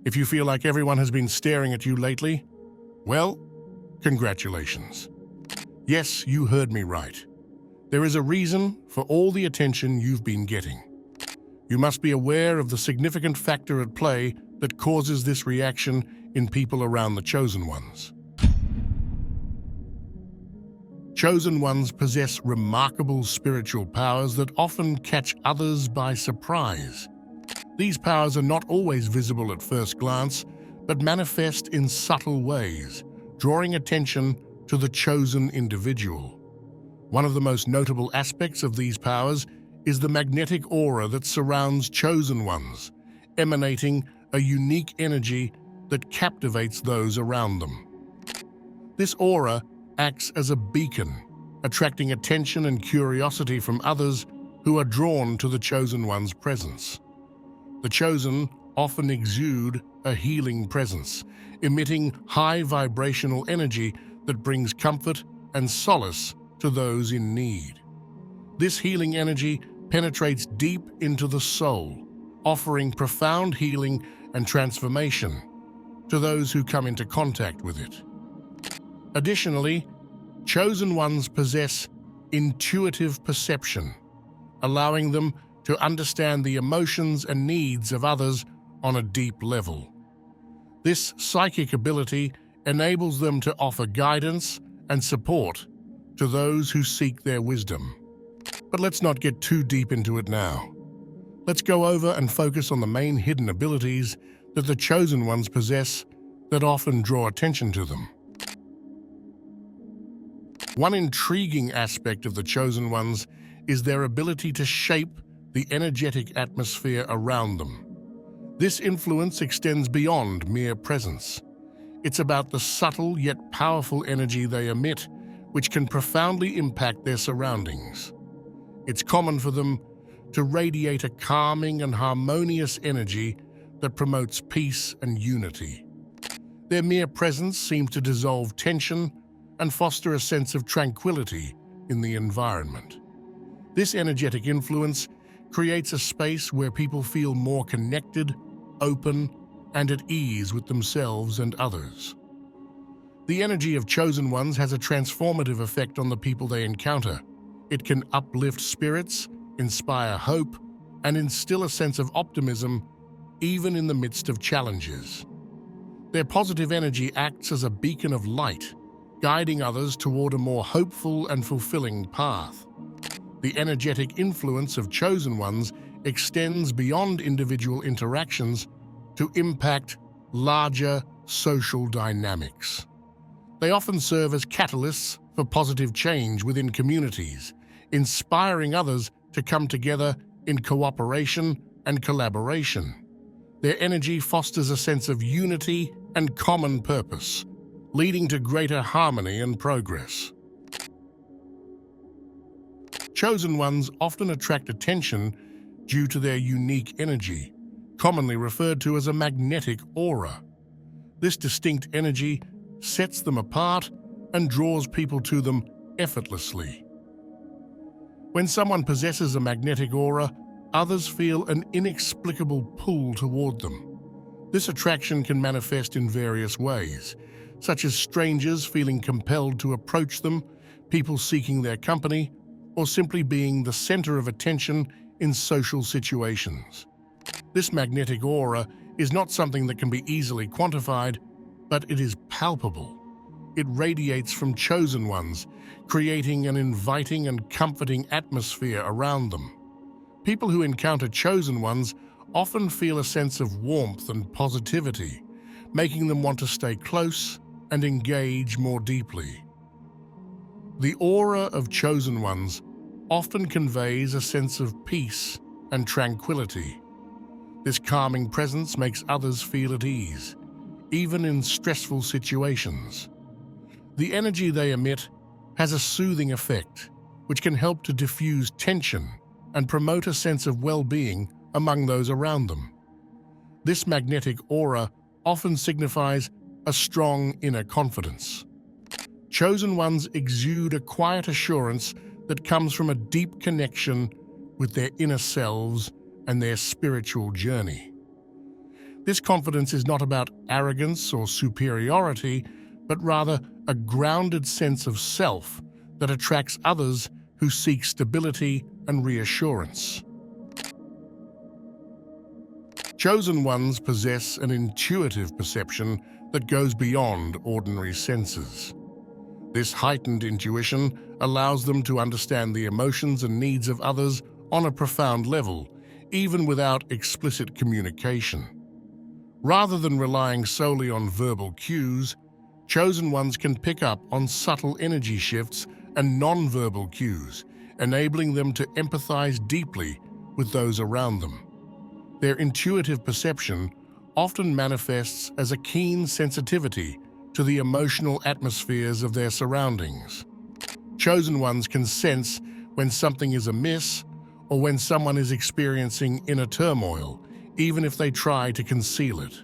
If you feel like everyone has been staring at you lately, well, congratulations. Yes, you heard me right. There is a reason for all the attention you've been getting. You must be aware of the significant factor at play that causes this reaction in people around the Chosen Ones. Chosen Ones possess remarkable spiritual powers that often catch others by surprise. These powers are not always visible at first glance, but manifest in subtle ways, drawing attention to the chosen individual. One of the most notable aspects of these powers is the magnetic aura that surrounds Chosen Ones, emanating a unique energy that captivates those around them. This aura acts as a beacon, attracting attention and curiosity from others who are drawn to the Chosen One's presence. The Chosen often exude a healing presence, emitting high vibrational energy that brings comfort and solace to those in need. This healing energy penetrates deep into the soul, offering profound healing and transformation to those who come into contact with it. Additionally, Chosen Ones possess intuitive perception, allowing them to understand the emotions and needs of others on a deep level. This psychic ability enables them to offer guidance and support to those who seek their wisdom. But let's not get too deep into it now. Let's go over and focus on the main hidden abilities that the Chosen Ones possess that often draw attention to them. One intriguing aspect of the Chosen Ones is their ability to shape the energetic atmosphere around them. This influence extends beyond mere presence. It's about the subtle yet powerful energy they emit, which can profoundly impact their surroundings. It's common for them to radiate a calming and harmonious energy that promotes peace and unity. Their mere presence seems to dissolve tension and foster a sense of tranquility in the environment. This energetic influence creates a space where people feel more connected, open, and at ease with themselves and others. The energy of Chosen Ones has a transformative effect on the people they encounter. It can uplift spirits, inspire hope, and instill a sense of optimism even in the midst of challenges. Their positive energy acts as a beacon of light, guiding others toward a more hopeful and fulfilling path. The energetic influence of Chosen Ones extends beyond individual interactions to impact larger social dynamics. They often serve as catalysts for positive change within communities, inspiring others to come together in cooperation and collaboration. Their energy fosters a sense of unity and common purpose, leading to greater harmony and progress. Chosen Ones often attract attention due to their unique energy, commonly referred to as a magnetic aura. This distinct energy sets them apart and draws people to them effortlessly. When someone possesses a magnetic aura, others feel an inexplicable pull toward them. This attraction can manifest in various ways, such as strangers feeling compelled to approach them, people seeking their company, or simply being the center of attention in social situations. This magnetic aura is not something that can be easily quantified, but it is palpable. It radiates from Chosen Ones, creating an inviting and comforting atmosphere around them. People who encounter Chosen Ones often feel a sense of warmth and positivity, making them want to stay close and engage more deeply. The aura of Chosen Ones often conveys a sense of peace and tranquility. This calming presence makes others feel at ease, even in stressful situations. The energy they emit has a soothing effect, which can help to diffuse tension and promote a sense of well-being among those around them. This magnetic aura often signifies a strong inner confidence. Chosen Ones exude a quiet assurance that comes from a deep connection with their inner selves and their spiritual journey. This confidence is not about arrogance or superiority, but rather a grounded sense of self that attracts others who seek stability and reassurance. Chosen ones possess an intuitive perception that goes beyond ordinary senses. This heightened intuition allows them to understand the emotions and needs of others on a profound level, even without explicit communication. Rather than relying solely on verbal cues, chosen ones can pick up on subtle energy shifts and non-verbal cues, enabling them to empathize deeply with those around them. Their intuitive perception often manifests as a keen sensitivity to the emotional atmospheres of their surroundings. Chosen ones can sense when something is amiss or when someone is experiencing inner turmoil, even if they try to conceal it.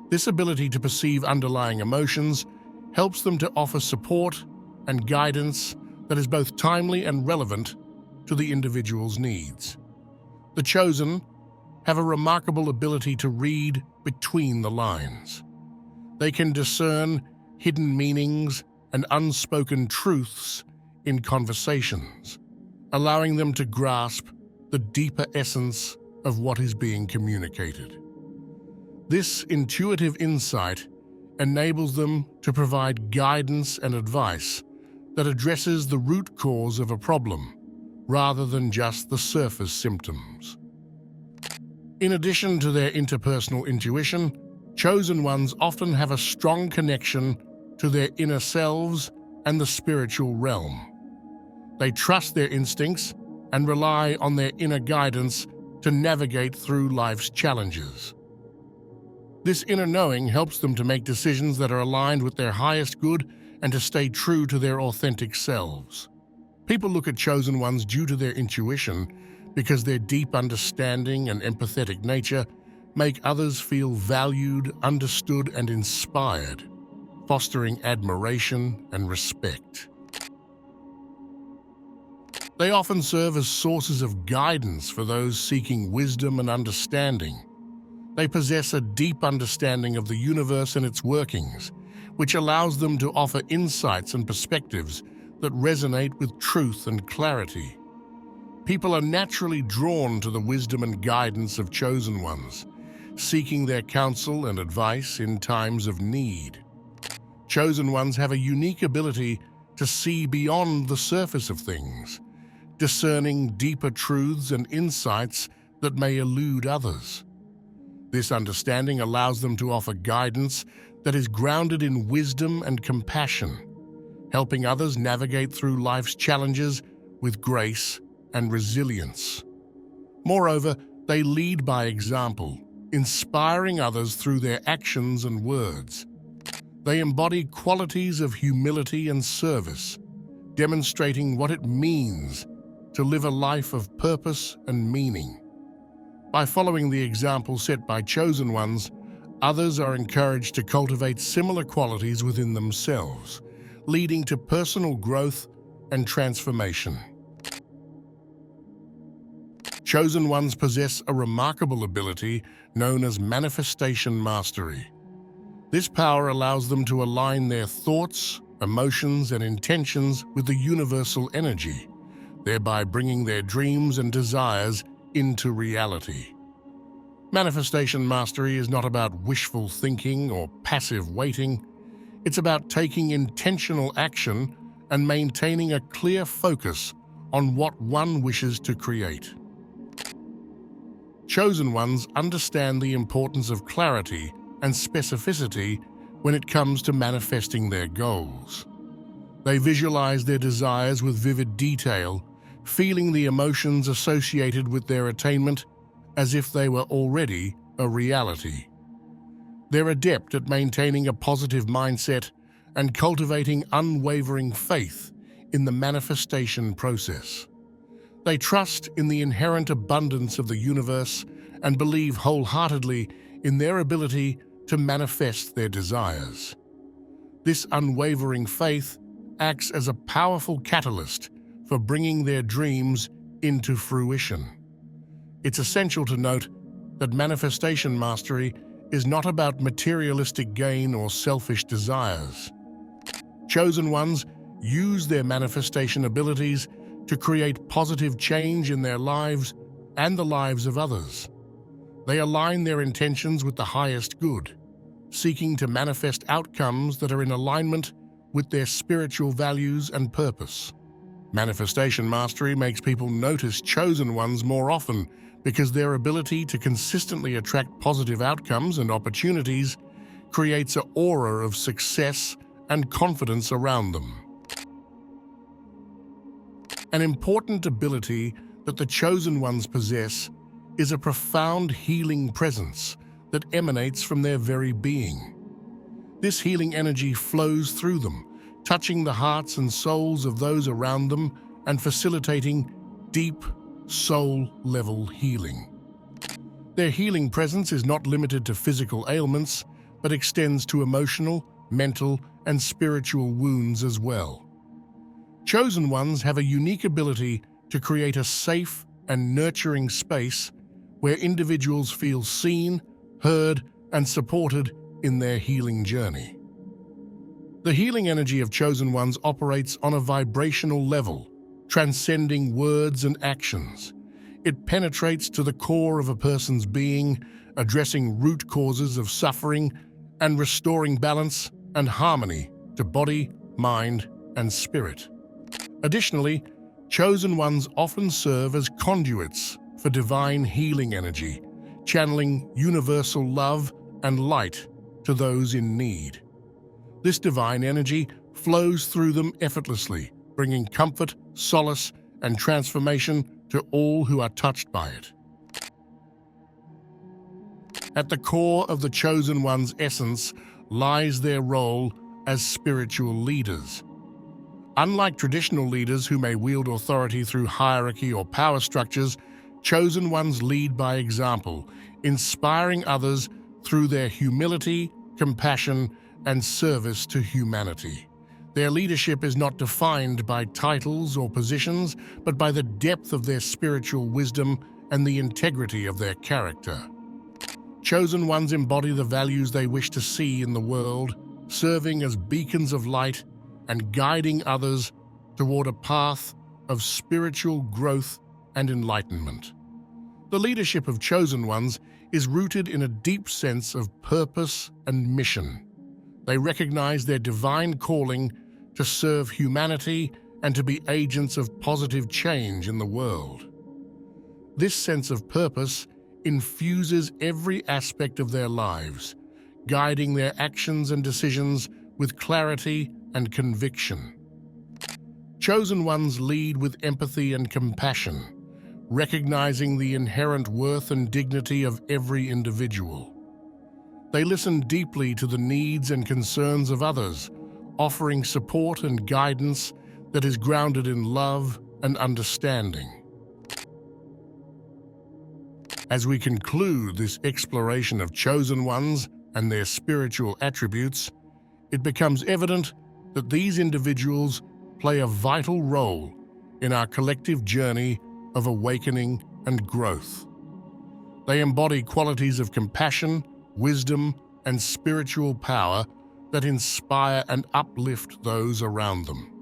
This ability to perceive underlying emotions helps them to offer support and guidance that is both timely and relevant to the individual's needs. The chosen have a remarkable ability to read between the lines. They can discern hidden meanings and unspoken truths in conversations, allowing them to grasp the deeper essence of what is being communicated. This intuitive insight enables them to provide guidance and advice that addresses the root cause of a problem, rather than just the surface symptoms. In addition to their interpersonal intuition, chosen ones often have a strong connection to their inner selves and the spiritual realm. They trust their instincts and rely on their inner guidance to navigate through life's challenges. This inner knowing helps them to make decisions that are aligned with their highest good and to stay true to their authentic selves. People look at chosen ones due to their intuition because their deep understanding and empathetic nature make others feel valued, understood, and inspired, fostering admiration and respect. They often serve as sources of guidance for those seeking wisdom and understanding. They possess a deep understanding of the universe and its workings, which allows them to offer insights and perspectives that resonate with truth and clarity. People are naturally drawn to the wisdom and guidance of chosen ones, seeking their counsel and advice in times of need. Chosen ones have a unique ability to see beyond the surface of things, discerning deeper truths and insights that may elude others. This understanding allows them to offer guidance that is grounded in wisdom and compassion, helping others navigate through life's challenges with grace and resilience. Moreover, they lead by example, inspiring others through their actions and words. They embody qualities of humility and service, demonstrating what it means to live a life of purpose and meaning. By following the example set by chosen ones, others are encouraged to cultivate similar qualities within themselves, leading to personal growth and transformation. Chosen ones possess a remarkable ability known as manifestation mastery. This power allows them to align their thoughts, emotions, and intentions with the universal energy, thereby bringing their dreams and desires into reality. Manifestation mastery is not about wishful thinking or passive waiting. It's about taking intentional action and maintaining a clear focus on what one wishes to create. Chosen ones understand the importance of clarity and specificity when it comes to manifesting their goals. They visualize their desires with vivid detail, feeling the emotions associated with their attainment as if they were already a reality. They're adept at maintaining a positive mindset and cultivating unwavering faith in the manifestation process. They trust in the inherent abundance of the universe and believe wholeheartedly in their ability to manifest their desires. This unwavering faith acts as a powerful catalyst for bringing their dreams into fruition. It's essential to note that manifestation mastery is not about materialistic gain or selfish desires. Chosen ones use their manifestation abilities to create positive change in their lives and the lives of others. They align their intentions with the highest good, seeking to manifest outcomes that are in alignment with their spiritual values and purpose. Manifestation mastery makes people notice chosen ones more often because their ability to consistently attract positive outcomes and opportunities creates an aura of success and confidence around them. An important ability that the chosen ones possess is a profound healing presence that emanates from their very being. This healing energy flows through them, touching the hearts and souls of those around them and facilitating deep, soul-level healing. Their healing presence is not limited to physical ailments, but extends to emotional, mental, and spiritual wounds as well. Chosen ones have a unique ability to create a safe and nurturing space where individuals feel seen, heard, and supported in their healing journey. The healing energy of chosen ones operates on a vibrational level, transcending words and actions. It penetrates to the core of a person's being, addressing root causes of suffering and restoring balance and harmony to body, mind, and spirit. Additionally, chosen ones often serve as conduits for divine healing energy, channeling universal love and light to those in need. This divine energy flows through them effortlessly, bringing comfort, solace, and transformation to all who are touched by it. At the core of the chosen one's essence lies their role as spiritual leaders. Unlike traditional leaders who may wield authority through hierarchy or power structures, chosen ones lead by example, inspiring others through their humility, compassion, and service to humanity. Their leadership is not defined by titles or positions, but by the depth of their spiritual wisdom and the integrity of their character. Chosen ones embody the values they wish to see in the world, serving as beacons of light and guiding others toward a path of spiritual growth and enlightenment. The leadership of chosen ones is rooted in a deep sense of purpose and mission. They recognize their divine calling to serve humanity and to be agents of positive change in the world. This sense of purpose infuses every aspect of their lives, guiding their actions and decisions with clarity and conviction. Chosen ones lead with empathy and compassion, recognizing the inherent worth and dignity of every individual. They listen deeply to the needs and concerns of others, offering support and guidance that is grounded in love and understanding. As we conclude this exploration of chosen ones and their spiritual attributes, it becomes evident that these individuals play a vital role in our collective journey of awakening and growth. They embody qualities of compassion, wisdom, and spiritual power that inspire and uplift those around them.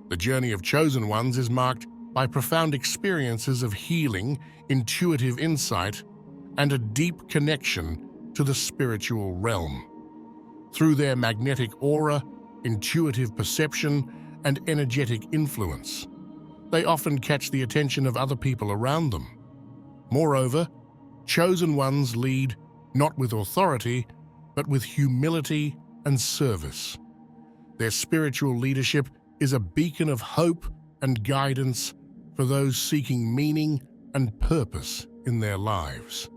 The journey of chosen ones is marked by profound experiences of healing, intuitive insight, and a deep connection to the spiritual realm. Through their magnetic aura, intuitive perception, and energetic influence, they often catch the attention of other people around them. Moreover, chosen ones lead not with authority, but with humility and service. Their spiritual leadership is a beacon of hope and guidance for those seeking meaning and purpose in their lives.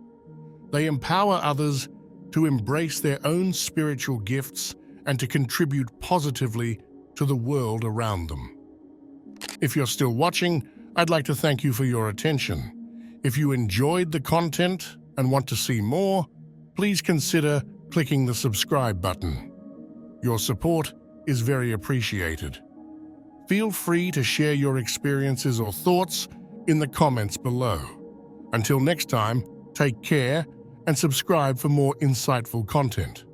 They empower others to embrace their own spiritual gifts and to contribute positively to the world around them. If you're still watching, I'd like to thank you for your attention. If you enjoyed the content and want to see more, please consider clicking the subscribe button. Your support is very appreciated. Feel free to share your experiences or thoughts in the comments below. Until next time, Take care and subscribe for more insightful content.